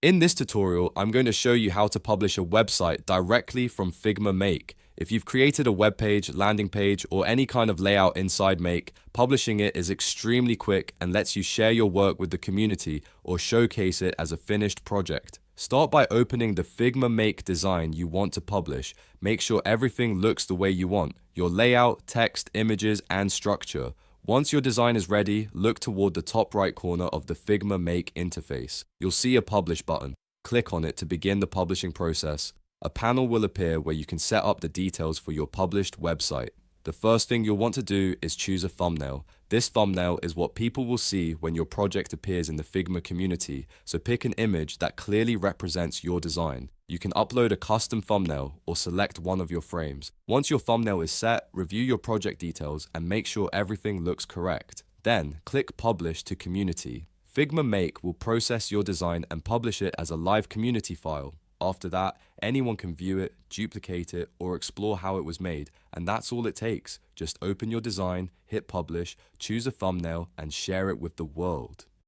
In this tutorial, I'm going to show you how to publish a website directly from Figma Make. If you've created a web page, landing page, or any kind of layout inside Make, publishing it is extremely quick and lets you share your work with the community or showcase it as a finished project. Start by opening the Figma Make design you want to publish. Make sure everything looks the way you want, your layout, text, images, and structure. Once your design is ready, look toward the top right corner of the Figma Make interface. You'll see a Publish button. Click on it to begin the publishing process. A panel will appear where you can set up the details for your published website. The first thing you'll want to do is choose a thumbnail. This thumbnail is what people will see when your project appears in the Figma community, so pick an image that clearly represents your design. You can upload a custom thumbnail or select one of your frames. Once your thumbnail is set, review your project details and make sure everything looks correct. Then, click Publish to Community. Figma Make will process your design and publish it as a live community file. After that, anyone can view it, duplicate it, or explore how it was made, and that's all it takes. Just open your design, hit publish, choose a thumbnail, and share it with the world.